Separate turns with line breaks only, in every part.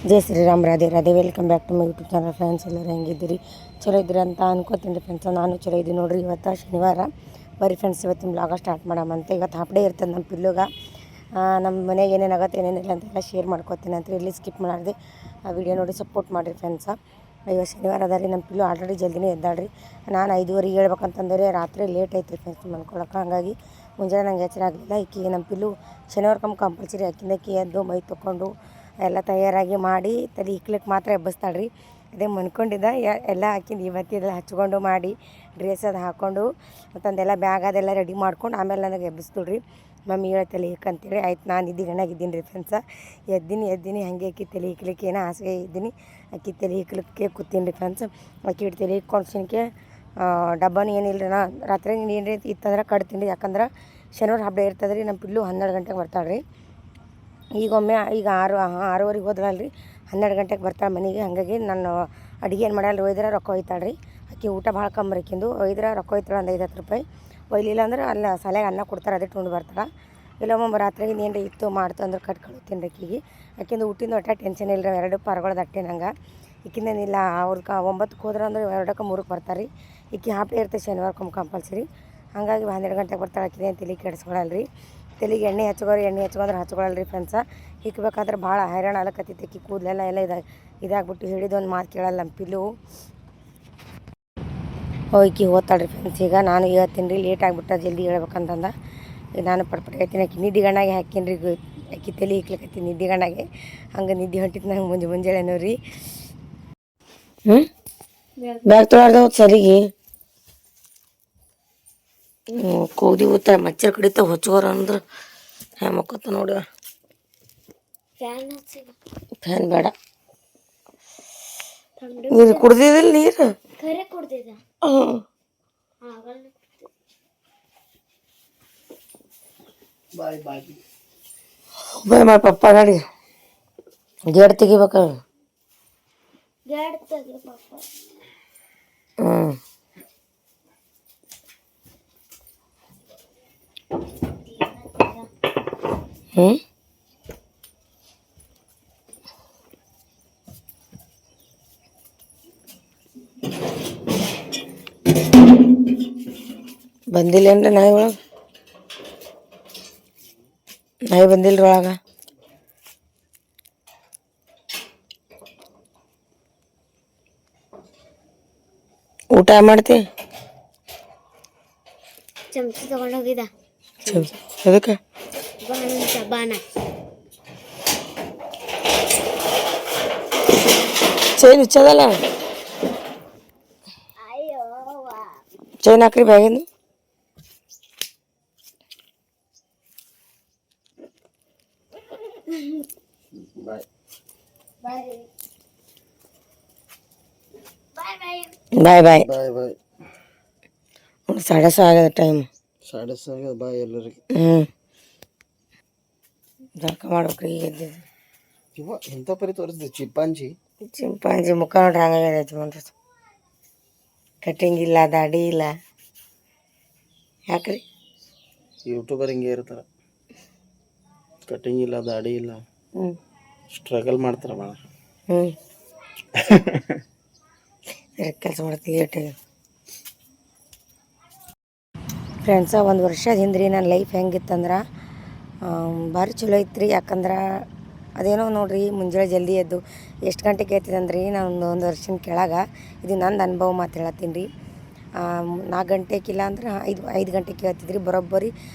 Jai Shriram, Radhe Radhe. Welcome back to my YouTube channel friends. ಎಲ್ಲರೂ ಹೆಂಗಿದ್ದೀರಿ? ಚಲೋ ಇದ್ದೀರಿ ಅಂತ ಅನ್ಕೋತೀನಿ ರೀ ಫ್ರೆಂಡ್ಸ್. ನಾನು ಚಲೋ ಇದ್ದೀನಿ ನೋಡಿರಿ. ಇವತ್ತು ಶನಿವಾರ. ಬರೀ ಫ್ರೆಂಡ್ಸ್ ಇವತ್ತಿನ ಬ್ಲಾಗ ಸ್ಟಾರ್ಟ್ ಮಾಡಾಮಂತ. ಇವತ್ತು ಹಾಫ್ ಡೇ ಇರ್ತದೆ ನಮ್ಮ ಪಿಲ್ಲುಗ. ನಮ್ಮ ಮನೆಗೆ ಏನೇನಾಗುತ್ತೆ ಏನೇನಿಲ್ಲ ಅಂತೆಲ್ಲ ಶೇರ್ ಮಾಡ್ಕೋತೀನಿ ಅಂತ ಇಲ್ಲಿ ಸ್ಕಿಪ್ ಮಾಡಿದೆ. ಆ ವಿಡಿಯೋ ನೋಡಿ ಸಪೋರ್ಟ್ ಮಾಡಿರಿ ಫ್ರೆಂಡ್ಸ. ಇವತ್ತು ಶನಿವಾರ ಅದ ರೀ. ನಮ್ಮ ಪಿಲ್ಲು ಆಲ್ರೆಡಿ ಜಲ್ದಿನೇ ಎದ್ದಾಳ್ರಿ. ನಾನು 5:15 ಹೇಳ್ಬೇಕಂತಂದರೆ ರಾತ್ರಿ ಲೇಟ್ ಐತ್ರಿ ಫ್ರೆಂಡ್ಸ್ ಮಲ್ಕೊಳಕ್ಕೆ. ಹಾಗಾಗಿ ಮುಂಜಾನೆ ನಂಗೆ ಎಚ್ಚರ ಆಗಲಿಲ್ಲ. ಈಕಿಗೆ ನಮ್ಮ ಪಿಲ್ಲು ಶನಿವಾರಕ್ಕೊಮ್ಮೆ ಕಂಪಲ್ಸರಿ ಆಕಿಂದಕ್ಕೆ ಎದ್ದು ಮೈ ತೊಗೊಂಡು ಎಲ್ಲ ತಯಾರಾಗಿ ಮಾಡಿ ತಲೆ ಇಕ್ಲಿಕ್ಕೆ ಮಾತ್ರ ಎಬ್ಬಿಸ್ತಾಳೆ ರೀ. ಅದೇ ಮನ್ಕೊಂಡಿದ್ದ ಎಲ್ಲ ಹಾಕಿದ್ದು ಇವತ್ತಿದೆಲ್ಲ ಹಚ್ಕೊಂಡು ಮಾಡಿ ಡ್ರೆಸ್ ಅದು ಹಾಕ್ಕೊಂಡು ಮತ್ತೊಂದೆಲ್ಲ ಬ್ಯಾಗ್ ಅದೆಲ್ಲ ರೆಡಿ ಮಾಡ್ಕೊಂಡು ಆಮೇಲೆ ನನಗೆ ಎಬ್ಬಿಸ್ತು ರೀ. ಮಮ್ಮಿ ಹೇಳ್ತಲೆ ಅಂತೇಳಿ ಆಯ್ತು. ನಾನು ನಿದ್ದಿಗಣ್ಣಾಗಿದ್ದೀನಿ ರೀ ಫ್ರೆಂಡ್ಸ. ಎದ್ದೀನಿ ಹಾಗೆ ಅಕ್ಕಿ ತಲೆ ಇಕ್ಲಿಕ್ಕೆ ಏನೋ ಆಸೆ ಇದ್ದೀನಿ. ಅಕ್ಕಿ ತಲೆ ಇಕ್ಲಿಕ್ಕೆ ಕೂತೀನಿ ರೀ ಫ್ರೆಂಡ್ಸ್. ಅಕ್ಕಿ ತಲೆ ಇಕ್ಕೊಂಡು ಸಿನ್ಕೆ ಡಬ್ಬನೂ ಏನಿಲ್ಲ ರೀ. ನಾ ರಾತ್ರಿ ನೀರು ಇತ್ತಂದ್ರೆ ಕಟ್ತೀನಿ ರೀ. ಯಾಕಂದ್ರೆ ಶನಿವಾರ ಹಬ್ಬ ಇರ್ತದೆ ರೀ. ನಮ್ಮ ಪಿಲ್ಲು 12 ಗಂಟೆಗೆ ಬರ್ತಾಳೆ ರೀ. ಈಗ 6:30 ಹೋದ್ರಲ್ಲ ರೀ. 12 ಗಂಟೆಗೆ ಬರ್ತಾಳೆ ಮನೆಗೆ. ಹಾಗಾಗಿ ನಾನು ಅಡುಗೆ ಏನು ಮಾಡಲ್ಲ. ಒಯ್ದ್ರೆ ರೊಕ್ಕ ಒಯ್ತಾಳೆ ರೀ. ಆಕೆ ಊಟ ಭಾಳ ಕಮ್ಮಿ ರೀಕಿಂದು. ಒಯ್ದ್ರೆ ರೊಕ್ಕ ಒಯ್ತಾಳೆ ಒಂದು 5-10 ರೂಪಾಯಿ. ಒಯ್ಲಿಲ್ಲ ಅಂದ್ರೆ ಅಲ್ಲಿ ಶಾಲೆಗೆ ಅನ್ನ ಕೊಡ್ತಾರೆ, ಅದೇ ಉಂಡು ಬರ್ತಾಳೆ. ಇಲ್ಲ ರಾತ್ರಿಗೆ ಏನು ಇತ್ತು ಮಾಡ್ತು ಅಂದ್ರೆ ಕಳ್ತೀನಿ ರೀ ಆಕೆಗೆ. ಆಕಿಂದು ಊಟಿಂದ ಒಟ್ಟ ಟೆನ್ಷನ್ ಇಲ್ಲ ರೀ. 2 ಪಾರ್ಗಳು ದಟ್ಟೆ ನಂಗೆ. ಈಕಿಂದೇನಿಲ್ಲ. ಅವ್ರಿಗೆ 9ಕ್ಕೆ ಹೋದ್ರೆ ಅಂದ್ರೆ 2ಕ್ಕೆ 3ಕ್ಕೆ ಬರ್ತಾರೆ ರೀ. ಈಕೆ ಹಾಫ್ ಡೇ ಇರ್ತದೆ ಶನಿವಾರಕ್ಕೊಮ್ಮೆ ಕಂಪಲ್ಸರಿ. ಹಾಗಾಗಿ 12 ಗಂಟೆಗೆ ಬರ್ತಾಳೆ. ಆಕಿದೇನು ತಲೆ ಕೆಡಿಸ್ಕೊಳಲ್ಲ ರೀ. ತಲೆಗೆ ಎಣ್ಣೆ ಹಚ್ಕೊಂಡ್ರೆ ಹಚ್ಕೊಳಲ್ಲ ರೀ ಫ್ರೆಂಡ್ಸ. ಇಕ್ಬೇಕಾದ್ರೆ ಭಾಳ ಹೈರಾಣ ಆಲಕತ್ತೈತಿ. ಆಕಿ ಕೂದಲೆಲ್ಲ ಇದಾಗ್ಬಿಟ್ಟು ಹೇಳಿದೊಂದು ಮಾತು ಕೇಳಲ್ಲ ನಮ್ಮ ಪಿಲ್ಲು. ಈಕಿ ಓದ್ತಾಳೆ ರೀ ಫ್ರೆಂಡ್ಸ್. ಈಗ ನಾನು ಹೇಳ್ತೀನಿ ರೀ. ಲೇಟ್ ಆಗಿಬಿಟ್ಟ ಜಲ್ದಿ ಹೇಳ್ಬೇಕಂತಂದ ಈಗ ನಾನು ಪಟ್ಪಟ್ ಹೇಳ್ತೀನಿ. ಆಕಿ ನಿದ್ದಿಗಣ್ಣಾಗೆ ಹಾಕೀನಿ ರೀ. ಆಕಿ ತಲೆ ಇಕ್ಲಿಕತ್ತೀನಿ ನಿದ್ದಿಗಣ್ಣಾಗೆ. ಹಂಗೆ ನಿದ್ದೆ ಹೊಂಟಿತ್ತು ನಂಗೆ ಮುಂಜಾನೆ ರೀ. ಬ್ಯಾಗ್ ತೊಳಾರ್ದವ್ ಸರಿಗೆ ಕೂದಿ ಊತ ಮಚ್ಚರ್ ಕಡಿತ ಹೊಚ್ಕೋರ ಅಂದ್ರೆ ಮಕ್ಕತ್ತ ನೋಡಿ. ಫ್ಯಾನ್ ಬೇಡ. ನೀರು ಕುಡ್ದಿದಿಲ್ಲ ನೀರು? ಬಾಯ್ ಮಾಡಿ ಪಪ್ಪ ಗಾಡಿ ಗೇಟ್ ತೆಗಿಬೇಕ. ಬಂದಿಲ್ಲೇನ್ರಿ ನಾಯಿ ಒಳಗೆ? ನಾಯಿ ಬಂದಿಲ್ರಿ ಒಳಗೆ. ಊಟ ಮಾಡ್ತಿ? ಚಮಚ ತಗೊಂಡೋಗಿದ. ಅದಕ್ಕೆ ಚೈನ್ ಹುಚ್ಚದಲ್ಲ. ಚೈನ್ ಹಾಕ್ರಿ ಬ್ಯಾಗಿಂದು. ಬಾಯ್ 6:30 ಆಗ್ಯದ ಟೈಮ್. 6:30 ಆಗ್ಯದ. ಬಾಯ್ ಎಲ್ಲರಿಗೆ. ಜಳಕ ಮಾಡ್ಬೇಕ್ರಿ. ಈಗ ಎದ್ದಿದ್ದು ಎಂಥ ಪರಿ ತೋರಿಸ್ದೆ ಚಿಂಪಾಂಜಿ ಮುಖ ನೋಡ್ರಿ ಹಂಗಾಗೈತಿ ನೋಡ್ರಿ. ಕಟಿಂಗ್ ಇಲ್ಲ, ದಾಡಿ ಇಲ್ಲ. ಯಾಕ್ರಿ? ಯೂಟ್ಯೂಬರ್ ಹಿಂಗೆ ಇರ್ತಾರ. ಕಟಿಂಗ್ ಇಲ್ಲ, ದಾಡಿ ಇಲ್ಲ, ಸ್ಟ್ರಗಲ್ ಮಾಡ್ತಾರ ಭಾಳ. ಕೆಲಸ ಮಾಡ್ತೀವಿ ಫ್ರೆಂಡ್ಸ. ಒಂದು ವರ್ಷದ ಹಿಂದ್ರಿ ನನ್ನ ಲೈಫ್ ಹೆಂಗಿತ್ತಂದ್ರೆ ಭಾರಿ ಚಲೋ ಐತ್ರಿ. ಯಾಕಂದ್ರೆ ಅದೇನೋ ನೋಡಿರಿ ಮುಂಜಾನೆ ಜಲ್ದಿ ಎದ್ದು ಎಷ್ಟು ಗಂಟೆಗೆ ಕೇಳ್ತಿದ್ದಂದ್ರಿ. ನಾನು ಒಂದು ವರ್ಷದ ಕೆಳಗೆ ಇದು ನಂದು ಅನುಭವ ಮಾತು ಹೇಳತ್ತೀನಿ ರೀ. 4 ಗಂಟೆಗಿಲ್ಲ ಅಂದ್ರೆ 5 ಗಂಟೆಗೆ ಕೇಳ್ತಿದ್ರಿ. ಬರೋಬ್ಬರಿ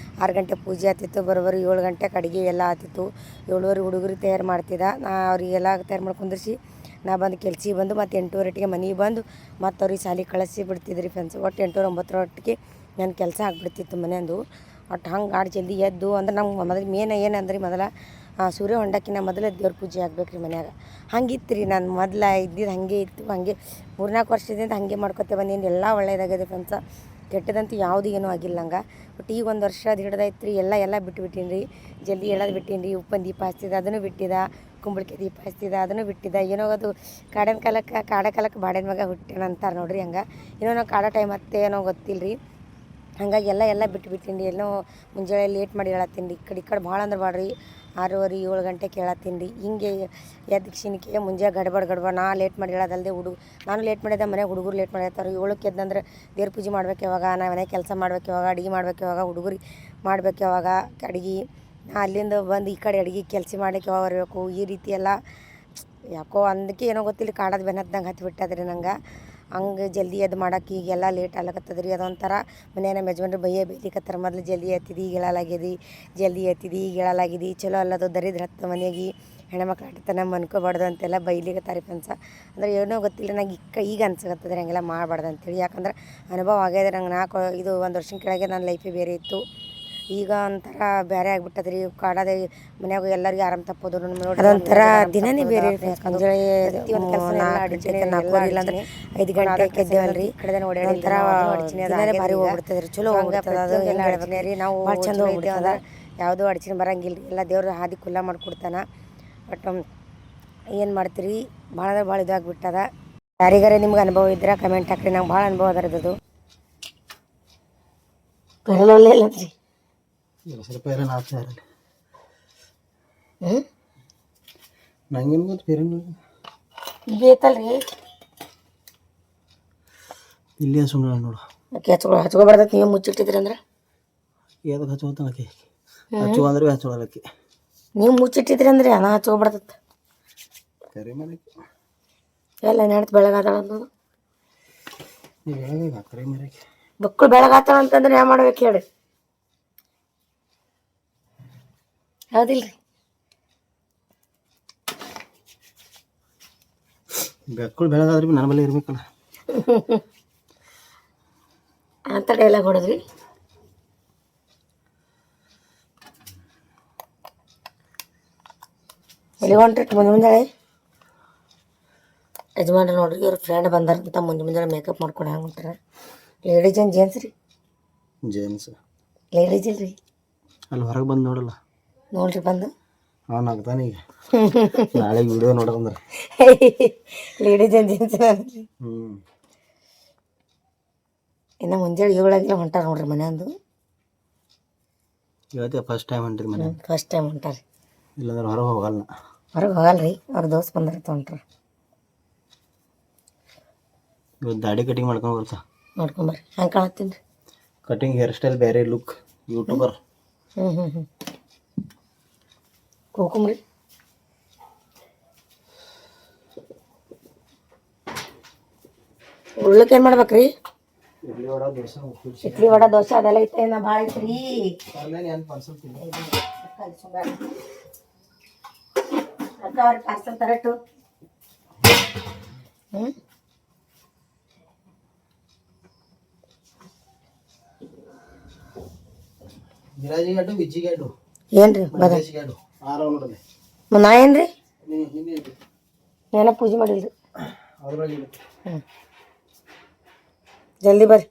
6 ಗಂಟೆ ಪೂಜೆ ಆಗ್ತಿತ್ತು. ಬರೋಬ್ಬರಿ 7 ಗಂಟೆಗೆ ಅಡುಗೆ ಎಲ್ಲ ಆಗ್ತಿತ್ತು. 7:15 ಹುಡುಗರು ತಯಾರು ಮಾಡ್ತಿದ್ದ. ನಾ ಅವರಿಗೆಲ್ಲ ತಯಾರು ಮಾಡಿ ಕುಂದಿರ್ಸಿ ನಾ ಬಂದು ಕೆಲ್ಸಿಗೆ ಬಂದು ಮತ್ತು 8:30 ಮನೆಗೆ ಬಂದು ಮತ್ತು ಅವ್ರಿಗೆ ಶಾಲೆಗೆ ಕಳಿಸಿ ಬಿಡ್ತಿದ್ರಿ ಫ್ರೆಂಡ್ಸ್. ಒಟ್ಟು 8-9 ನನ್ನ ಕೆಲಸ ಆಗಿಬಿಡ್ತಿತ್ತು ಮನೆಯಂದು. ಒಟ್ಟು ಹಂಗೆ ಜಲ್ದಿ ಎದ್ದು ಅಂದ್ರೆ ನಮ್ಗೆ ಮೊದಲು ಮೇನ್ ಏನಂದ್ರಿ, ಸೂರ್ಯ ಹೊಂಡಕ್ಕಿಂತ ಮೊದಲೇ ದೇವ್ರ ಪೂಜೆ ಆಗ್ಬೇಕು ರೀ ಮನ್ಯಾಗ. ಹಂಗಿತ್ತು ರೀ. ನಾನು ಮೊದಲು ಇದ್ದಿದ್ದು ಹಾಗೆ ಇತ್ತು. ಹಾಗೆ 3-4 ವರ್ಷದಿಂದ ಹಾಗೆ ಮಾಡ್ಕೊತೇ ಬಂದೀನಿ. ಎಲ್ಲ ಒಳ್ಳೇದಾಗಿದೆ ಫ್ರೆಂಡ್ಸ. ಕೆಟ್ಟದಂತೂ ಯಾವುದು ಏನೂ ಆಗಿಲ್ಲ ನಂಗೆ. ಬಟ್ ಈಗ 1 ವರ್ಷ ಅದು ಹಿಡ್ದೈತೆ ರೀ. ಎಲ್ಲ ಬಿಟ್ಟಿನಿ ರೀ. ಜಲ್ದಿ ಹೇಳೋದು ಬಿಟ್ಟಿನಿ ರೀ. ಉಪ್ಪನ್ನು ದೀಪ ಹಚ್ತಿದ್ದ ಅದನ್ನು ಬಿಟ್ಟಿದ್ದ. ಕುಂಬಳಕಾಯಿ ದೀಪ ಹಚ್ತಿದ್ದ ಅದನ್ನು ಬಿಟ್ಟಿದ್ದ. ಏನೋ ಅದು ಕಾಡ ಕಾಲಕ್ಕೆ ಬಾಡಿನ ಮಗ ಹುಟ್ಟೇನ ಅಂತಾರೆ ನೋಡ್ರಿ. ಹಂಗೆ ಏನೋ ನಾವು ಕಾಡೋ ಟೈಮ್ ಮತ್ತೆ ಏನೋ ಗೊತ್ತಿಲ್ಲ ರೀ. ಹಾಗಾಗಿ ಎಲ್ಲ ಬಿಟ್ಟಿನಿ ರೀ. ಎಲ್ಲೋ ಮುಂಜಾನೆ ಲೇಟ್ ಮಾಡಿ ಹೇಳತ್ತೀನಿ ರೀ. ಈ ಕಡೆ ಭಾಳ ಅಂದ್ರೆ ಭಾಳ ರೀ. 6:30 7 ಗಂಟೆ ಕೇಳತ್ತೀನಿ ರೀ. ಹಿಂಗೆ ಎದ್ದ ಕ್ಷಣಕ್ಕೆ ಮುಂಜಾನೆ ಗಡ್ಬಡ್ ನಾ ಲೇಟ್ ಮಾಡಿ ಹೇಳೋದಲ್ಲದೆ ನಾನು ಲೇಟ್ ಮಾಡಿದ್ದೆ, ಮನೆಗೆ ಹುಡುಗರು ಲೇಟ್ ಮಾಡಿರ್ತಾರೆ. 7ಕ್ಕೆ ಎದ್ದಂದ್ರೆ ದೇವ್ರ ಪೂಜೆ ಮಾಡ್ಬೇಕು ಯಾವಾಗ, ನಾ ಮನೆ ಕೆಲಸ ಮಾಡ್ಬೇಕು ಯಾವಾಗ, ಅಡುಗೆ ಮಾಡ್ಬೇಕು ಯಾವಾಗ, ಹುಡುಗರಿಗೆ ಮಾಡ್ಬೇಕು ಯಾವಾಗ ಅಡುಗೆ, ಅಲ್ಲಿಂದ ಬಂದು ಈ ಕಡೆ ಅಡುಗೆ ಕೆಲಸ ಮಾಡ್ಲಿಕ್ಕೆ ಯಾವಾಗ ಬರಬೇಕು, ಈ ರೀತಿ ಎಲ್ಲ ಯಾಕೋ ಅಂದಕ್ಕೆ ಏನೋ ಗೊತ್ತಿಲ್ಲ ಕಾಡೋದು ಬೆನ್ನತ್ತಂಗೆ ಹತ್ತಿ ಬಿಟ್ಟದ್ರಿ ನಂಗೆ. ಹಂಗೆ ಜಲ್ದಿ ಎದ್ದು ಮಾಡೋಕೆ ಈಗೆಲ್ಲ ಲೇಟ್ ಆಗ್ಲಕತ್ತದ ರೀ. ಅದೊಂಥರ ಮನೆಯ ನಮ್ಮ ಯಜಮಾನ್ರು ಬೈಲಿಕತ್ತಾರ, ಮೊದಲು ಜಲ್ದಿ ಎತ್ತಿದಿ ಈಗ ಹೇಳಲಾಗ್ಯದಿ, ಜಲ್ದಿ ಎತ್ತಿದಿ ಈಗ ಹೇಳಲಾಗಿದಿ, ಚಲೋ ಅಲ್ಲದು ದರಿದ್ರ ಹತ್ತು ಮನೆಗೆ ಹೆಣ್ಮಕ್ಳು ಆಟತನ ಮನ್ಕೋಬಾರ್ದು ಅಂತೆಲ್ಲ ಬೈಲಿಕತ್ತಾರೆ ಫ್ರೆಂಡ್ಸ. ಅಂದ್ರೆ ಏನೋ ಗೊತ್ತಿಲ್ಲ ನಂಗೆ ಈಗ ಅನ್ಸಕತ್ತದ್ರಿ ಹಂಗೆಲ್ಲ ಮಾಡಬಾರ್ದು ಅಂತೇಳಿ. ಯಾಕಂದ್ರೆ ಅನುಭವ ಆಗ್ಯದ ನಂಗೆ. ಇದು 1 ವರ್ಷದ ಕೆಳಗೆ ನನ್ನ ಲೈಫೇ ಬೇರೆ ಇತ್ತು, ಈಗ ಒಂಥರ ಬೇರೆ ಆಗ್ಬಿಟ್ಟದ್ರಿ. ಕಾಡೋದೇ ಮನ್ಯಾಗ ಎಲ್ಲರಿಗೂ ಆರಾಮ್ ತಪ್ಪೋದು ನೋಡಿ ಅದೊಂಥರ ದಿನನೇ ಬೇರೆ. ಮುಂಜಾನೆ 4 ಇಲ್ಲಾಂದ್ರೆ 5 ಗಂಟೆಗೆ ಎದ್ದೇವಲ್ರಿ, ಒಂಥರ ದಿನನೇ ಭಾರಿ ಹೋಗ್ಬಿಡ್ತದ್ರಿ. ಚಲೋ ಹೋಗ್ಬಿಡ್ತದೆ ನಾವು ಭಾಳ ಚಂದ ಹೋಗ್ಬಿಡ್ತದ. ಯಾವುದೂ ಅಡಚಣೆ ಬರಂಗಿಲ್ಲ ರೀ, ಎಲ್ಲ ದೇವ್ರು ಹಾದಿ ಕುಲ್ಲ ಮಾಡಿಕೊಡ್ತಾನೆ. ಬಟ್ ಏನು ಮಾಡ್ತೀರಿ, ಭಾಳ ಅಂದ್ರೆ ಭಾಳ ಇದಾಗ್ಬಿಟ್ಟದ. ಯಾರಿಗಾರೆ ನಿಮ್ಗೆ ಅನುಭವ ಇದ್ರೆ ಕಮೆಂಟ್ ಹಾಕ್ರಿ. ನಂಗೆ ಭಾಳ ಅನುಭವ ಅದರದ್ದು. ಪೆರಲಲ್ಲೇ ಇಲ್ಲ ರೀ,
ಸ್ವಲ್ಪ ಏನೇನು ಆಗ್ತಾ ಇರಲಿ ನಂಗೇನು ಗೊತ್ತು ಬೇರೆ
ಬೇಕಲ್ರಿ.
ಇಲ್ಲಿ ಸುಮ್ಮನೆ ನೋಡು
ಹಚ್ಕೊಬಾರ್ದಕ್ಕೆ ನೀವು ಮುಚ್ಚಿಟ್ಟಿದ್ರಿ ಅಂದ್ರೆ
ಯಾವ್ದಕ್ಕೆ ಹಚ್ಕೋತಾನಕ್ಕೆ ಹಚ್ಚು ಅಂದ್ರೆ ಹಚ್ಚೋಳಕ್ಕೆ
ನೀವು ಮುಚ್ಚಿಟ್ಟಿದ್ರಿ ಅಂದ್ರೆ ಅನ್ನ ಹಚ್ಕೊಬಾರ್ದತ್ತ
ಕರಿ ಮರಕ್ಕೆ
ಎಲ್ಲ ನೆನತು ಬೆಳಗಾದಳ ಅನ್ನೋದು
ಬೆಳಗಾಗ ಕರಿ ಮರಕ್ಕೆ
ಮಕ್ಕಳು ಬೆಳಗಾತಾಳ ಅಂತಂದ್ರೆ ಯಾವ ಮಾಡ್ಬೇಕು ಹೇಳಿ, ಹೌದಿಲ್ರಿ?
ಬೆಕ್ಕಳು ಬೆಳಗಾದ್ರೆ ಭೀ ನನ್ನ ಬಳಿ ಇರ್ಬೇಕಲ್ಲ
ಅಂತ ಡೈಲಾಗ್ ಹೊಡೆದ್ರಿ. ಎಲ್ಲಿ ಹೊಂಟ್ರಿ ಮುಂಜಾನೆ? ಯಜಮಾನ್ರು ನೋಡ್ರಿ, ಇವ್ರ ಫ್ರೆಂಡ್ ಬಂದಾರಂತ ಮುಂಜಾನೆ ಮೇಕಪ್ ಮಾಡ್ಕೊಂಡು ಹೆಂಗೆ ಹೊಂಟಾರ. ಲೇಡೀಸ್ ಏನು ಜೇನ್ಸ್ ರೀ?
ಜೇನ್ಸ್.
ಲೇಡೀಸ್ ಇಲ್ರಿ,
ಅಲ್ಲಿ ಹೊರಗೆ ಬಂದು ನೋಡಲ್ಲ
ನೋಡ್ರಿ ಬಂದು
ಅವ್ನು ಆಗ್ತಾನೆ ಈಗ ನಾಳೆ ವಿಡಿಯೋ ನೋಡೋದಂದ್ರೆ
ಲೇಡೀಸ್ ಏನು ಜೇನ್ಸ್ ರೀ. ಇನ್ನು ಮುಂಜಾನೆ 7 ಹೊಂಟಾರ ನೋಡ್ರಿ ಮನೆಯಂದು.
ಇವತ್ತೇ ಫಸ್ಟ್ ಟೈಮ್ ಹೊಂಟ್ರಿ ಮನೆ?
ಫಸ್ಟ್ ಟೈಮ್ ಹೊಂಟಾರಿ.
ಇಲ್ಲಾಂದ್ರೆ ಹೊರಗೆ ಹೋಗಲ್ಲ.
ಹೊರಗೆ ಹೋಗಲ್ರಿ, ಅವ್ರ ದೋಸ್ತ್ ಬಂದಿರ್ತ ಹೊಂಟ್ರ.
ಇವತ್ತು ದಾಡಿ ಕಟಿಂಗ್ ಮಾಡ್ಕೊಂಡು ಬರ್ತಾ
ನೋಡ್ಕೊಂಬರ್ರಿ ಹೆಂಗೆ ಕಾಣತ್ತೀನಿ ರೀ.
ಕಟಿಂಗ್ ಹೇರ್ ಸ್ಟೈಲ್ ಬೇರೆ ಲುಕ್ ಯೂಟ್ಯೂಬರ್.
ಹೋಗ್ಕೊಂಬ್ರಿ. ಉಳ್ಳಕ್ಕೆ ಏನು ಮಾಡ್ಬೇಕ್ರಿ? ಇಡ್ಲಿ ವಡ ದೋಸೆ ಅದೆಲ್ಲ ಐತೆ ನಾ ಭಾಳ ಐತ್ರಿ. ಪಾರ್ಸಲ್ ತರಟ್ಟು ಏನ್ರಿ ನಾ ಏನ್ರಿ ಏನೋ ಪೂಜೆ ಮಾಡಿಲ್ರಿ. ಜಲ್ದಿ ಬರ್ರಿ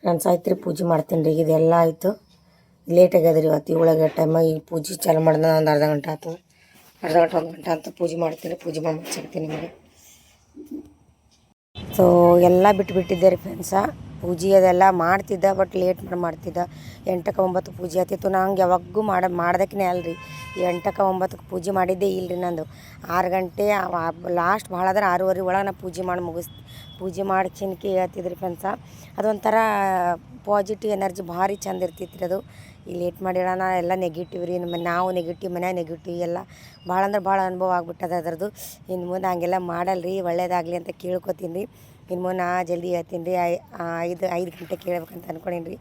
ಫ್ರೆಂಡ್ಸ್. ಆಯ್ತು ರೀ, ಪೂಜೆ ಮಾಡ್ತೀನಿ ರೀ. ಇದೆಲ್ಲ ಆಯಿತು, ಲೇಟ್ ಆಗ್ಯದ ರೀ ಇವತ್ತು 7 ಟೈಮ. ಈಗ ಪೂಜೆ ಚಾಲು ಮಾಡಿದ ಒಂದು ಅರ್ಧ ಗಂಟೆ ಆಯ್ತು, 1 ಗಂಟೆ ಅಂತ ಪೂಜೆ ಮಾಡ್ತೀನಿ. ಪೂಜೆ ಮಾಡಿ ಮುಚ್ಚಾಕ್ತೀನಿ ನಿಮಗೆ. ಸೊ ಎಲ್ಲ ಬಿಟ್ಟಿದ್ದೆ ರೀ ಫ್ರೆಂಡ್ಸ. ಪೂಜೆ ಅದೆಲ್ಲ ಮಾಡ್ತಿದ್ದ, ಬಟ್ ಲೇಟ್ ಮಾಡ್ತಿದ್ದ. 8ಕ್ಕೆ 9ಕ್ಕೆ ಪೂಜೆ ಆಯ್ತಿತ್ತು. ನಂಗೆ ಯಾವಾಗೂ ಮಾಡೋದಕ್ಕೇ ಅಲ್ರಿ. 8ಕ್ಕೆ 9ಕ್ಕೆ ಪೂಜೆ ಮಾಡಿದ್ದೇ ಇಲ್ಲರಿ ನಂದು. 6 ಗಂಟೆ ಲಾಸ್ಟ್ ಭಾಳ ಆದ್ರೆ 6:30 ಒಳಗೆ ನಾ ಪೂಜೆ ಮಾಡಿ ಚಿನ್ಕಿ ಹೇಳ್ತಿದ್ರಿ ಫ್ರೆಂಡ್ಸ. ಅದೊಂಥರ ಪಾಸಿಟಿವ್ ಎನರ್ಜಿ ಭಾರಿ ಚಂದ ಇರ್ತಿತ್ತು ರೀ ಅದು. ಈ ಲೇಟ್ ಮಾಡಿಡೋಣ ಎಲ್ಲ ನೆಗೆಟಿವ್ ರೀ. ನಾವು ನೆಗೆಟಿವ್, ಮನ್ಯಾಗ ನೆಗೆಟಿವ್ ಎಲ್ಲ ಭಾಳ ಅಂದ್ರೆ ಭಾಳ ಅನುಭವ ಆಗ್ಬಿಟ್ಟದ ಅದರದ್ದು. ಇನ್ನು ಮುಂದೆ ಹಂಗೆಲ್ಲ ಮಾಡಲ್ರಿ, ಒಳ್ಳೇದಾಗಲಿ ಅಂತ ಕೇಳ್ಕೊತೀನಿ ರೀ. ಇನ್ನು ಮುಂದೆ ಜಲ್ದಿ ಹೇಳ್ತೀನಿ ರೀ. 5 ಗಂಟೆಗೆ ಕೇಳ್ಬೇಕಂತ ಅನ್ಕೊಂಡೀನಿ ರೀ.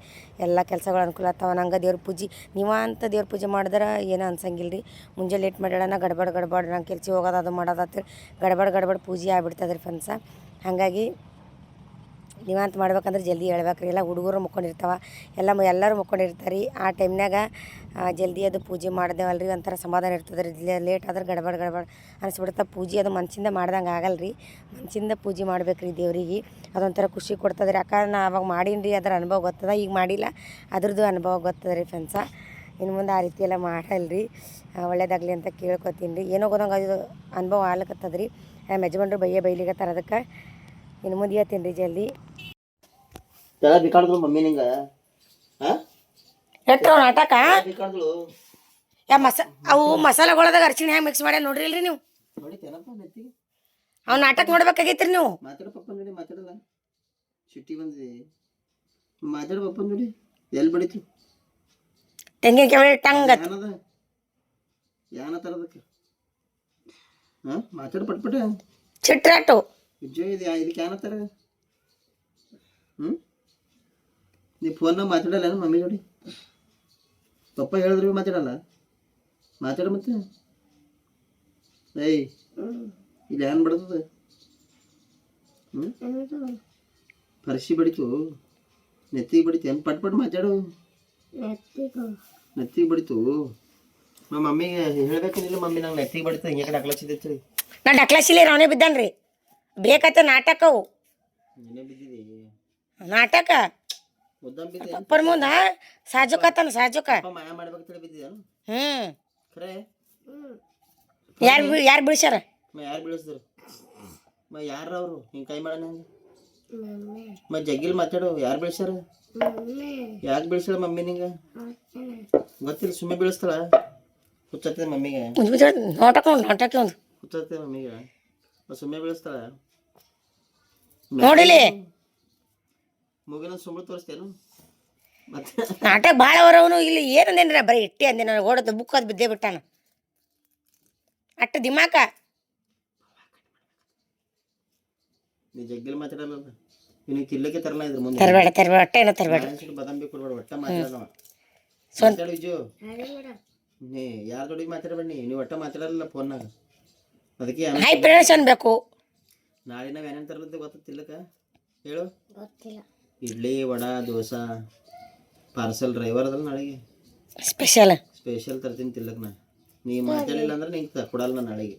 ಎಲ್ಲ ಕೆಲಸಗಳು ಅನುಕೂಲ ಆಗ್ತಾವೆ ನಂಗೆ. ದೇವ್ರ ಪೂಜೆ ನೀವಂತ ದೇವ್ರ ಪೂಜೆ ಮಾಡಿದ್ರೆ ಏನೂ ಅನ್ಸಂಗಿಲ್ಲ ರೀ. ಮುಂಜಾನೆ ಲೇಟ್ ಮಾಡಿಡೋಣ ಗಡ್ಬಡ್ ನಂಗೆ ಕೆಲ್ಸ ಹೋಗೋದು ಅದು ಮಾಡೋದು ಅಂತ ಗಡ್ಬಡ್ ಪೂಜೆ ಆಗ್ಬಿಡ್ತದೆ ರೀ ಫ್ರೆಂಡ್ಸ. ಹಾಗಾಗಿ ನೀವಂತ ಮಾಡ್ಬೇಕಂದ್ರೆ ಜಲ್ದಿ ಹೇಳ್ಬೇಕು ರೀ. ಎಲ್ಲ ಹುಡುಗರು ಮುಕ್ಕೊಂಡಿರ್ತಾವೆ, ಎಲ್ಲರೂ ಮುಕ್ಕೊಂಡಿರ್ತಾರೆ ರೀ. ಆ ಟೈಮ್ನಾಗ ಜಲ್ದಿ ಅದು ಪೂಜೆ ಮಾಡ್ದೇವಲ್ರಿ, ಒಂಥರ ಸಮಾಧಾನ ಇರ್ತದೆ ರೀ. ಲೇಟ್ ಆದ್ರೆ ಗಡ್ಬಡ್ ಅನಿಸ್ಬಿಡ್ತಾ. ಪೂಜೆ ಅದು ಮನ್ಸಿಂದ ಮಾಡ್ದಂಗೆ ಆಗಲ್ಲ ರೀ. ಮನ್ಸಿಂದ ಪೂಜೆ ಮಾಡ್ಬೇಕು ರೀ ದೇವ್ರಿಗೆ. ಅದೊಂಥರ ಖುಷಿ ಕೊಡ್ತದೆ ರೀ. ಯಾಕಂದ್ರೆ ನಾ ಅವಾಗ ಮಾಡೀನಿ ರೀ, ಅದರ ಅನುಭವ ಗೊತ್ತದ. ಈಗ ಮಾಡಿಲ್ಲ, ಅದ್ರದ್ದು ಅನುಭವ ಗೊತ್ತದ ರೀ ಫ್ರೆಂಡ್ಸ. ಇನ್ನು ಮುಂದೆ ಆ ರೀತಿ ಎಲ್ಲ ಮಾಡಲ್ರಿ. ಒಳ್ಳೇದಾಗಲಿ ಅಂತ ಕೇಳ್ಕೊತೀನಿ ರೀ. ಏನೋ ಗೊತ್ತಂಗೆ ಅದು ಅನುಭವ ಆಗ್ಲಕತ್ತದ ರೀ. ನಮ್ಮ ಯಜಮಾನ್ರು ಬೈಲಿಕತ್ತಾರ, ಅದಕ್ಕೆ ಇನ್ನು ಮುಂದೆ ಹೇಳ್ತೀನಿ ರೀ ಜಲ್ದಿ.
ಬಿಕಾಡಿದ್ರು ಮಮ್ಮಿ ನಿಂಗೆ
ಎಟ್ರು ನಾಟಕ
ಬೇಕಾದ್ಳು
ಯಾ ಅವು ಮಸಾಲೆಗಳದಾಗ ಅರ್ಶಿಣ ಹ್ಯಾಂಗ ಮಿಕ್ಸ್ ಮಾಡ್ಯಾರ ನೋಡ್ರಿ ಇಲ್ರಿ ನೀವು
ನೋಡಿತೇನಪ್ಪ ನೆತ್ತಿಗೆ
ಅವ್ ನಾಟಕ ನೋಡ್ಬೇಕಾಗೈತ್ರಿ ನೀವು
ಮಾತಾಡ ಪಪ್ಪ ನೋಡಿ ಮಾತಾಡಲ್ಲ ಸಿಟ್ಟಿ ಬಂದಿದೆ ಮಾತಾಡ ಪಪ್ಪ ನೋಡಿ ಎಲ್ಲಿ ಬಡಿತು
ತೆಂಗಿನಕಾಯಿ ಟಂಗ್
ಏನದ ಯಾನ ತರದಕ್ಕೆ ಹಾಂ ಮಾತಾಡ ಪಟ್ಪಟ
ಚಿಟ್ರಾಟು
ವಿಜಯ್ ಇದಕ್ಕೆ ಯಾನ ತರ ನೀ ಫೋನ್ನಾಗ ಮಾತಾಡಲ್ಲ ಮಮ್ಮಿ ನೋಡಿ ಪಪ್ಪ ಹೇಳಿದ್ರು ಮಾತಾಡಲ್ಲ ಮಾತಾಡ ಮತ್ತೆ ಏಯ್ ಇಲ್ಲಿ ಏನ್ ಬಡ್ತದ ಪರ್ಸಿ ಬಡಿತು ನೆತ್ತಿಗೆ ಬಡಿತು ಏನು ಪಟ್ ಪಟ್ ಮಾತಾಡು ನೆತ್ತಿಗೆ ಬಡಿತು ನಮ್ಮ ಮಮ್ಮಿಗೆ ಹೇಳ್ಬೇಕೇನಿಲ್ಲ ಮಮ್ಮಿ ನಂಗೆ ನೆತ್ತಿಗೆ ಬಡಿತು ಹಿಂಗೆ ಕಡೆ ಅಕ್ಲಸಿದೈತ್ರಿ
ನಾ ಡಕ್ಲಸಿಲಿ ಅವನೇ ಬಿದ್ದಾನ್ರಿ ಬೇಕತ್ತ ನಾಟಕ ಅವು
ನೀನೇ ಬಿದ್ದಿದೆ
ನಾಟಕ
ಮುದ್ದಂ ಬಿದ್ದೆ
ಪಪ್ಪರ ಮುಂದ ಸಾಜುಕತ್ತಾನ ಸಾಜುಕ
ಅಪ್ಪ ಮಾಯ ಮಾಡ್ಬೇಕಂತೇಳಿ ಬಿದ್ದಿದ್ದಾನು ಖರೆ
ಯಾರು ಬಿಡಿಸ್ಯಾರ
ಯಾರು ಬೀಳಿಸಿದ್ರು ಯಾರ ಅವರು ಹಿಂಗೆ ಕೈ ಮಾಡೋಣ ಜಗ್ಗಿಲ್ ಮಾತಾಡು ಯಾರು ಬೀಳ್ಸ್ಯಾರ ಯಾಕೆ ಬೀಳ್ಸ್ಯಾಳ ಮಮ್ಮಿ ನಿಂಗೆ ಗೊತ್ತಿಲ್ಲ ಸುಮ್ಮನೆ ಬೀಳಿಸ್ತಾಳ ಹುಚ್ಚತ್ತೆ ಮಮ್ಮಿಗೆ
ನಾಟಕ ಒಂದು ನಾಟಕ ಒಂದು
ಹುಚ್ಚತ್ತೆ ಮಮ್ಮಿಗೆ ಸುಮ್ಮನೆ ಬೀಳಿಸ್ತಾಳ
ನೋಡಿಲಿ
ಮುಗಿನ ಸುಮ್ಮನೆ ತೋರಿಸ್ತೇನು ಮತ್ತೆ
ನಾಟಕ ಭಾಳ ಅವರವನು ಇಲ್ಲಿ ಏನಂದೇನ್ರ ಬರೀ ಇಟ್ಟಿ ಅಂದೆ ನಾನು ಓಡೋದು ಬುಕ್ ಅದು ಬಿದ್ದೇ ಬಿಟ್ಟಾನ ಅಟ್ಟು ದಿಮಾಕ
ನೀ ಜಗ್ಗಿಲ್ ಮಾತಾಡಲ್ಲ ನಿನಗೆ ತಿಲ್ಲಕ್ಕೆ ತರಲ್ಲ ಇದ್ರ ಮುಂದೆ
ತರಬೇಡ ಒಟ್ಟೆ ಏನೋ ತರಬೇಡ
ಬದಾಮಿ ಕೊಡ್ಬೇಡ ಒಟ್ಟ ಮಾತಾಡಲ್ಲ ಮಾತಾಡು ವಿಜು ನೀ ಯಾರ ಜೋಡಿಗೆ ಮಾತಾಡಬೇಡಿ ನೀವು ಒಟ್ಟ ಮಾತಾಡಲ್ಲ ಫೋನ್ನಾಗ ಅದಕ್ಕೆ
ಹೈ ಫ್ರೆಂಡ್ಸ್ ಅನ್ಬೇಕು
ನಾಳೆ ನಾವು ಏನೇನು ತರಲತ್ತೆ ಗೊತ್ತಿಲ್ಲಕ ಹೇಳು ಇಡ್ಲಿ ವಡಾ ದೋಸೆ ಪಾರ್ಸಲ್ ಡ್ರೈವರ್ ಅದಲ್ಲ ನಾಳೆಗೆ ಸ್ಪೆಷಲ್ ತರ್ತೀನಿ ತಿಲ್ಲಕ್ ನಾ ನೀ ಮಾತಾಡಲಿಲ್ಲ ಅಂದ್ರೆ ನಿಂಗೆ ಕೊಡಲ್ಲ ನಾ ನಾಳೆಗೆ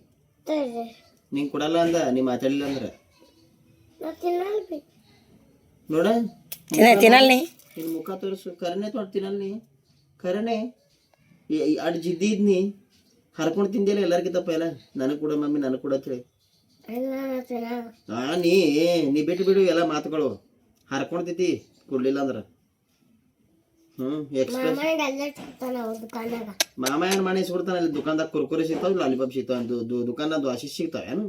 ನಿಂಗೆ ಕೊಡಲ್ಲ ಅಂದ ನೀ ಮಾತಾಡಲಿಲ್ಲ ಅಂದ್ರೆ ನೋಡ
ತಿನ್ನಲ್ನಿ
ನಿನ್ನ ಮುಖ ತೋರಿಸು ಕರೆನೆ ತೊಡ್ ತಿನ್ನಲ್ನಿ ಕರೆನೆ ಅಡ್ ಜಿದ್ದಿದ್ನಿ ಹರ್ಕೊಂಡು ತಿಂದಿಲ್ಲ ಎಲ್ಲರಿಗಿಂತ ಪೈಲ ನನಗೆ ಕೂಡ ಮಮ್ಮಿ ನನಗೆ ಕೂಡ ಹೇಳಿ ನೀ ಬಿಟ್ಟು ಬಿಡು ಎಲ್ಲ ಮಾತುಗಳು ಹರ್ಕೊಂಡ್ತೈತಿ ಕೊಡ್ಲಿಲ್ಲ ಅಂದ್ರೆ ಎಕ್ಸ್ಪ್ರೆಸ್ ಮಾಮ ಏನು ಮಾಡಿ ಸಿಗ್ತಾನ ಅಲ್ಲಿ ದುಕಾನ್ದಾಗ ಕುರ್ಕುರಿ ಸಿಗ್ತಾವ ಲಾಲಿಪಾಪ್ ಸಿಗ್ತಾವ ದುಕಾನ್ದಾಗ ದ್ವಾಸಿ ಸಿಗ್ತಾವ ಏನು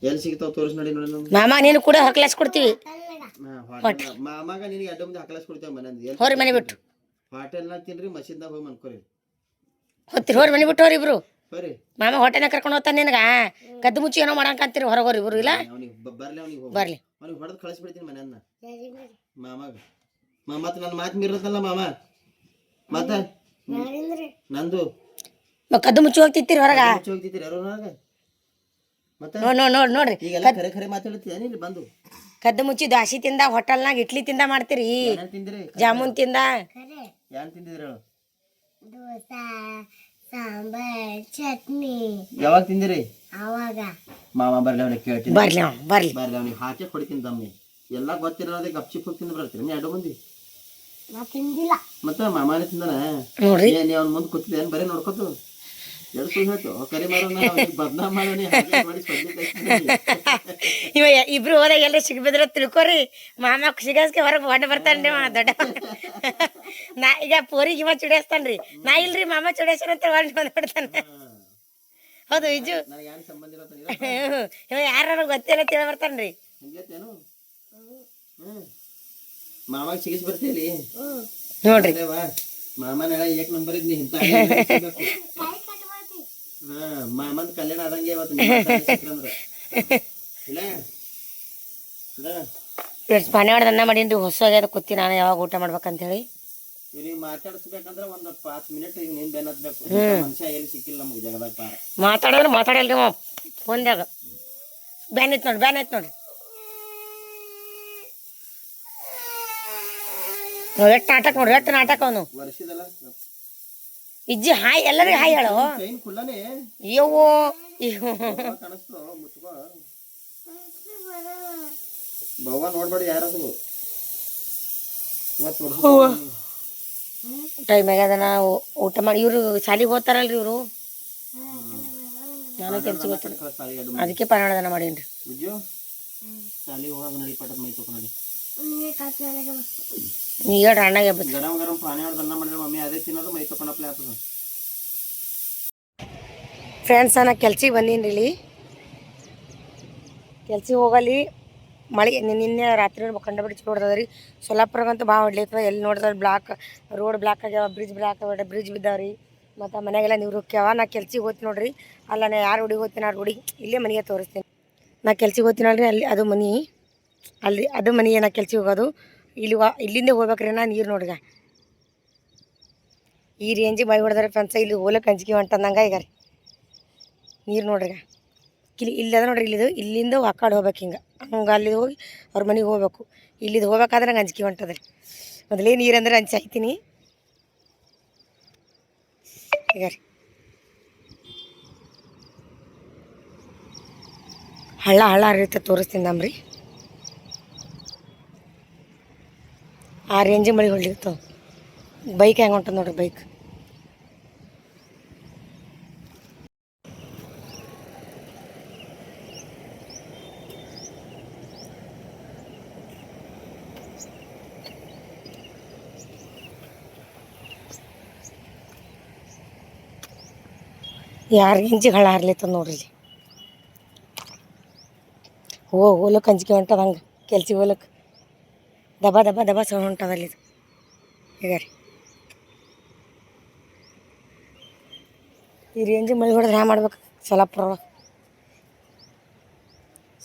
ಎಲ್ಲಿ ಸಿಗ್ತಾವ ತೋರಿಸ್ ನೋಡಿ ನೋಡಿ
ಮಾಮ ನೀನು ಕೂಡ ಹಕ್ಲಾಸ್ ಕೊಡ್ತೀವಿ
ಮಾಮಾಗ ನಿನಗೆ ಅಡ್ಡ ಮುಂದೆ ಹಾಕಲಾಸ್ ಕೊಡ್ತೇವೆ ಮನೆ
ಹೋರಿ ಮನೆ ಬಿಟ್ಟು
ಹೋಟೆಲ್ನಾಗ ತಿನ್ರಿ ಮಷೀನ್ದಾಗ ಹೋಗಿ ಮನ್ಕೋರಿ
ಹೋಗ್ತೀರಿ ಹೋರಿ ಮನೆ ಬಿಟ್ಟು ಹೋರಿ ಇಬ್ರು
ಹೋರಿ
ಮಾಮ ಹೋಟೆಲ್ನಾಗ ಕರ್ಕೊಂಡು ಹೋಗ್ತಾನೆ ನಿನಗ ಕದ್ದು ಮುಚ್ಚಿ ಏನೋ ಮಾಡಂಕಂತೀರಿ ಹೊರಗೋರಿ ಇಬ್ರು ಇಲ್ಲ
ಬರ್ಲಿ ಅವ್ನಿಗೆ
ಬರ್ಲಿ
ಅವ್ನಿಗೆ ಹೊಡೆದು ಕಳಿಸ್ಬಿಡ್ತೀನಿ ಮನೆಯನ್ನ ಮಾಮಾಗ ಮತ್ತ ನನ್ನ ಮಾತು ಮೀರತ್ತಲ್ಲ ಮಾಮ ಮತ್ತ ನಂದು
ಕದ್ದು ಮುಚ್ಚಿ ಹೋಗ್ತಿತ್ತೀರಿ ಹೊರಗ
ಹೋಗ್ತಿದ್ದೀರಿ ಯಾರು ಮತ್ತೆ
ನೋಡ್ರಿ
ಈಗೆಲ್ಲ ಖರೆ ಖರೆ ಮಾತಾಡ್ತೀಯ ಇಲ್ಲಿ ಬಂದು
ಕದ್ದು ಮುಚ್ಚಿ ದಾಸಿ ತಿಂದ ಹೋಟೆಲ್ನಾಗ ಇಡ್ಲಿ ತಿಂದ ಮಾಡ್ತೀರಿ
ತಿಂದಿರಿ
ಜಾಮೂನ್ ತಿಂದ
ಏನ್ ತಿಂದಿದ್ರಿ ಹೇಳು
ಸಾಂಬಾರ್ ಚಟ್ನಿ
ಯಾವಾಗ ತಿಂದಿರಿ
ಅವಾಗ
ಮಾಮ ಬರ್ಲಿ ಅವ್ನಿಗೆ ಕೇಳ್ತೀನಿ
ಬರ್ಲಿ ಬರ್ಲಿ
ಬರ್ಲಿ ಅವ್ನಿಗೆ ಹಾಕಿ ಹೊಡಿತೀನಿ ದಮ್ಮಿ ಎಲ್ಲ ಗೊತ್ತಿರೋದೇ ಗಪ್ಚಿಪ್ ಹೋಗಿ ತಿಂದು ಬರ್ತೀರಿ ನೀ ಎರಡು ಮಂದಿ
ನಾ ತಿಂದಿಲ್ಲ
ಮತ್ತೆ ಮಾಮಾನೇ ತಿಂದಾನ
ನೋಡ್ರಿ
ನೀ ಅವ್ನ ಮುಂದೆ ಕೂತಿದ್ದೆ ಏನು ಬರೀ ನೋಡ್ಕೊತು ಎರಡು ಸುಳ್ಳು ಹೇಳ್ತು ಕರಿ ಮಾರೋಣ ಬದ್ನಾಮ್ ಮಾಡೋನಿ ಮಾಡಿ
ಇವ ಇಬ್ರು ಹೋದಾಗ ಎಲ್ಲರೂ ಸಿಗ್ಬಿದ್ರ ತಿಳ್ಕೊರಿ ಮಾಮ ಸಿಗಸ್ಕೆ ಹೊರಗೆ ಹೊಡೆ ಬರ್ತಾನ್ರಿ ದೊಡ್ಡ ನಾ ಈಗ ಪೋರಿಗೆ ಇವ ಚುಡೇಸ್ತಾನ್ರಿ ನಾ ಇಲ್ರಿ ಮಾಮ ಚುಡೇಸ್ತಾನ ಅಂತ ಹೊರಗೆ ಬಂದ್ಬಿಡ್ತಾನೆ ಹೌದು ವಿಜು
ನನಗೆ ಏನು ಸಂಬಂಧ ಇರತ್ತ
ಇವ ಯಾರು ಗೊತ್ತಿಲ್ಲ ತಿಳಿ ಬರ್ತಾನ್ರಿ
ಹಂಗೇತೇನು ಮಾಮಾಗ ಸಿಗಿಸ್ ಬರ್ತೀವಿ
ನೋಡ್ರಿ
ಮಾಮನ ಏಕ್ ನಂಬರ್ ಇದ್ನಿ ಇಂತ ಮಾಮಂದ ಕಲ್ಯಾಣ ಆದಂಗೆ ಇವತ್ತು ಇಲ್ಲ
ಮನೆ ಹೊಡೆದ ಅನ್ನ ಮಾಡೀನಿ ಹೊಸ ಆಗ್ಯದ ಕೂತಿ ನಾನು ಯಾವಾಗ ಊಟ ಮಾಡ್ಬೇಕಂತ ಹೇಳಿ
ಇವ್ನಿಗೆ ಮಾತಾಡಿಸ್ಬೇಕಂದ್ರೆ ಒಂದು 5 ಮಿನಿಟ್ ಈಗ ನೀನ್ ಬೆನ್ ಹತ್ಬೇಕು ಮನುಷ್ಯ ಎಲ್ಲಿ ಸಿಕ್ಕಿಲ್ಲ ನಮ್ಗೆ ಜಗದಾಗ ಪಾರ
ಮಾತಾಡಲ್ರಿ ಫೋನ್ದಾಗ ಬ್ಯಾನ್ ಐತ್ ನೋಡ್ರಿ ಎಷ್ಟು ನಾಟಕ ನೋಡ್ರಿ ಎಷ್ಟು ನಾಟಕ ಅವನು
ವರ್ಷದಲ್ಲ
ಇಜ್ಜಿ ಹಾಯ್ ಎಲ್ಲರಿಗೂ ಹಾಯ್ ಹೇಳು
ಕೈನ್ ಕುಳ್ಳನೆ
ಅಯ್ಯವೋ
ಕಾಣಿಸ್ತು ಮುಚ್ಕೋ ಬವ್ವ ನೋಡ್ಬೇಡಿ ಯಾರದು
ಟೈಮ್ ಆಗ್ಯದ ನಾವು ಊಟ ಮಾಡಿ ಇವರು ಶಾಲಿಗೆ ಹೋಗ್ತಾರಲ್ರಿ ಇವರು ನಾನು ಕೆಲ್ಸ ಗೊತ್ತಿಲ್ಲ ಅದಕ್ಕೆ ಪನ್ನಡದನ ಮಾಡೀನಿ
ವಿಜು ಶಾಲಿಗೆ ಹೋಗ ನಡಿ ಪಟಕ್ ಮೈ ತಗೊಂಡು ನಡಿ
ನೀ ಹೇಳ್ರಿ ಅಣ್ಣಗೆ ಬಸ್
ಗರಂ ಗರಂ ಪಾನಿ ಹೊಡೆದು ಅನ್ನ ಮಾಡಿದ್ರೆ ಮಮ್ಮಿ ಅದೇ ತಿನ್ನೋದು ಮೈ ತಕೊಂಡಪ್ಲೆ ಆಗ್ತದ.
ಫ್ರೆಂಡ್ಸ್ ನಾ ಕೆಲ್ಸಿಗೆ ಬಂದೀನಿ ಇಲ್ಲಿ. ಕೆಲ್ಸಿಗೆ ಹೋಗಲಿ ಮಳೆ ನಿನ್ನೆ ರಾತ್ರಿ ಕಂಡುಬಿಟ್ಟು ಚಲೋ ಹೊಡ್ದದ ರೀ. ಸೊಲ್ಲಾಪುರಗಂತೂ ಭಾಳ ಹೊಡ್ಲಿರ್ತದೆ. ಎಲ್ಲಿ ನೋಡಿದ್ರೆ ರೋಡ್ ಬ್ಲಾಕ್ ಆಗ್ಯಾವ, ಬ್ರಿಡ್ಜ್ ಬ್ಲಾಕ್ ಆಗ್ಯಾವ, ಬ್ರಿಡ್ಜ್ ಬಿದ್ದಾವ ರೀ. ಮತ್ತು ಮನೆಗೆಲ್ಲ ನೀರು ಹೋಗ್ಯಾವ. ನಾ ಕೆಲ್ಸಿಗೆ ಹೋಗ್ತೀನಿ ನೋಡ್ರಿ. ಅಲ್ಲ ನಾ ಯಾರು ಹುಡುಗಿ ಹೋಗ್ತೀನಿ ಆ ಹುಡುಗಿ ಇಲ್ಲೇ ಮನೆಗೆ ತೋರಿಸ್ತೀನಿ. ನಾ ಕೆಲ್ಸಿಗೆ ಹೋಗ್ತೀನಲ್ರಿ ಅಲ್ಲಿ ಅದು ಮನೆ ಅಲ್ರಿ, ಅದು ಮನೆ ನಾ ಕೆಲ್ಸಿಗೆ ಹೋಗೋದು. ಇಲ್ಲಿಂದ ಹೋಗ್ಬೇಕ್ರಿ ನಾ. ನೀರು ನೋಡ್ಗ ಈ ರೇಂಜಿಗೆ ಮಳೆ ಹೊಡೆದ್ರೆ ಫ್ರೆಂಡ್ಸ ಇಲ್ಲಿ ಹೋಲಕ್ಕೆ ಅಂಜಿಕೆ ಹೊಂಟಂದಂಗೆ ಈಗ ರೀ. ನೀರು ನೋಡ್ರಿ ಇಲ್ಲದ ನೋಡ್ರಿ. ಇಲ್ಲಿಂದ ಆ ಕಡೆ ಹೋಗ್ಬೇಕು. ಹಂಗೆ ಅಲ್ಲಿ ಹೋಗಿ ಅವ್ರ ಮನೆಗೆ ಹೋಗ್ಬೇಕು. ಇಲ್ಲಿದ್ದು ಹೋಗ್ಬೇಕಾದ್ರೆ ನಂಗೆ ಅಂಜಿಕೆ ಹೊಂಟದ್ರಿ. ಮೊದಲೇ ನೀರಂದ್ರೆ ಅಂಚೆ ಹಾಯ್ತೀನಿ ಈಗ ರೀ. ಹಳ್ಳ ಹರಿಯುತ್ತೆ ತೋರಿಸ್ತೀನಿ ನಮ್ರಿ. ಆ ರೇಂಜಿಗೆ ಮಳೆ ಹೊಡ್ಲಿರ್ತವೆ. ಬೈಕ್ ಹೆಂಗೆ ಹೊಂಟದ ನೋಡ್ರಿ ಬೈಕ್. ಯಾರು ರೇಂಜಿಗೆ ಹಳ್ಳ ಹರ್ಲಿತ್ತದ ನೋಡ್ರಿ ಇಲ್ಲಿ. ಹೋಲಕ್ಕೆ ಅಂಜಿಕೆ ಹೊಂಟದ. ಹಂಗೆ ಕೆಲ್ಸಿಗೆ ಹೋಲಕ್ಕೆ ದಬ ದಬ ದಬ ಸೌಂಡ್ ಹೊಂಟದಲ್ಲಿ ಇದು ಈಗ ರೀ. ಈ ರೇಂಜಿಗೆ ಮಳೆ ಹೊಡೆದ್ರೆ ಹ್ಯಾಂಗ ಮಾಡ್ಬೇಕು?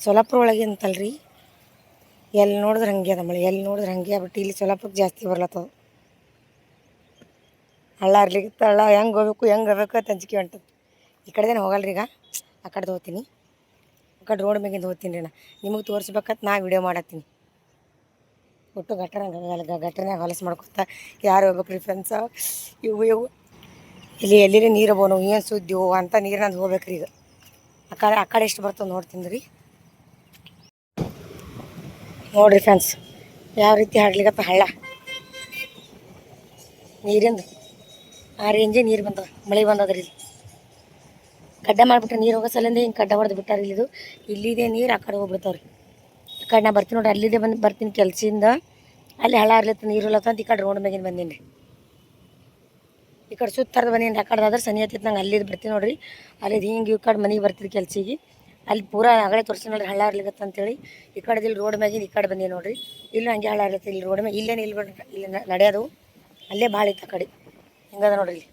ಸೊಲ್ಲಾಪುರ ಒಳಗೆ ಅಂತಲ್ರಿ, ಎಲ್ಲಿ ನೋಡಿದ್ರೆ ಹಂಗೆ ಅದ ಮಳೆ. ಎಲ್ಲಿ ನೋಡಿದ್ರೆ ಹಂಗೆ ಬಟ್ ಇಲ್ಲಿ ಸೊಲ್ಲಾಪುರಕ್ಕೆ ಜಾಸ್ತಿ ಬರ್ಲತ್ತದ. ಹಳ್ಳ ಹರ್ಲಿಕ್ಕೆ ಹಳ್ಳ ಹೆಂಗೆ ಹೋಗ್ಬೇಕು ಹೆಂಗೆ ಹೋಗ್ಬೇಕು ಅಂತ ಅಂಜಿಕೆ ಹೊಂಟದ. ಈ ಕಡೆದೇನು ಹೋಗಲ್ರಿ ಈಗ, ಆ ಕಡೆದು ಹೋಗ್ತೀನಿ. ಆ ಕಡೆ ರೋಡ್ ಮ್ಯಾಗಿಂದ ಹೋಗ್ತೀನಿ ರೀ. ನಾ ನಿಮಗೆ ತೋರಿಸ್ಬೇಕಂತ ನಾ ವಿಡಿಯೋ ಮಾಡತ್ತೀನಿ. ಒಟ್ಟು ಗಟ್ಟರ್ನಾಗ ಹೊಲಸು ಮಾಡ್ಕೊತ ಯಾರು ಹೋಗ್ಬೇಕು ರೀ ಫ್ರೆಂಡ್ಸ. ಇವು ಇಲ್ಲಿ ಎಲ್ಲಿರೇ ನೀರು ಬೋನು ಏನು ಸುದ್ದಿವು ಅಂತ ನೀರಿನಂದು ಹೋಗ್ಬೇಕ್ರಿ ಈಗ. ಆ ಕಡೆ ಎಷ್ಟು ಬರ್ತದೆ ನೋಡ್ತೀನಿ ರೀ. ನೋಡಿರಿ ಫ್ರೆಂಡ್ಸ್ ಯಾವ ರೀತಿ ಹಾಡ್ಲಿಕ್ಕತ್ತ ಹಳ್ಳ. ನೀರಿಂದು ಆ ರೇಂಜೇ ನೀರು ಬಂದದ, ಮಳೆ ಬಂದದ್ರಿ. ಇಲ್ಲಿ ಗಡ್ಡ ಮಾಡಿಬಿಟ್ರೆ ನೀರು ಹೋಗೋ ಸಲಿಂದ ಹಿಂಗೆ ಗಡ್ಡ ಹೊಡೆದು ಬಿಟ್ಟಾರೆ. ಇಲ್ಲಿದೆ ನೀರು ಆ ಕಡೆ ಹೋಗ್ಬಿಡ್ತಾವ್ರಿ. ಈ ಕಡೆ ನಾ ಬರ್ತೀನಿ ನೋಡ್ರಿ. ಅಲ್ಲಿದೆ ಬರ್ತೀನಿ ಕೆಲ್ಸದಿಂದ. ಅಲ್ಲಿ ಹಳ್ಳ ಹರ್ಲಿತ್ತು ನೀರು ಇಲ್ಲತ್ತಂತ ಈ ಕಡೆ ರೋಡ್ ಮ್ಯಾಗಿನ ಬಂದೀನಿ ರೀ. ಈ ಕಡೆ ಸುತ್ತರ್ದು ಬಂದೀನಿ ರೀ. ಆ ಕಡೆ ಆದ್ರೆ ಸನಿ ಹತ್ತಿತ್ತು ನಂಗೆ. ಅಲ್ಲಿದ್ದು ಬರ್ತೀನಿ ನೋಡ್ರಿ. ಅಲ್ಲಿದ್ದು ಹಿಂಗೆ ಈ ಕಡೆ ಮನೆಗೆ ಬರ್ತಿದ್ದೆ ಕೆಲ್ಸಿಗೆ. ಅಲ್ಲಿ ಪೂರಾ ಆಗಲೇ ತೋರಿಸಿ ನೋಡ್ರಿ ಹಳ್ಳ ಹರ್ಲಿಕತ್ತ ಅಂತೇಳಿ. ಈ ಕಡೆ ಇಲ್ಲಿ ರೋಡ್ ಮ್ಯಾಗಿನ ಈ ಕಡೆ ಬಂದೀನಿ ನೋಡ್ರಿ. ಇಲ್ಲೂ ಹಂಗೆ ಹಳ್ಳ ಹರ್ಲಿತ್ತು ಇಲ್ಲಿ ರೋಡ್ ಮ್ಯಾಗ. ಇಲ್ಲೇನು ಇಲ್ಲಿ ನಡೆಯೋದು ಅಲ್ಲೇ ಭಾಳ ಇತ್ತು ಆ ಕಡೆ. ಹಿಂಗದ ನೋಡ್ರಿ ಇಲ್ಲಿ.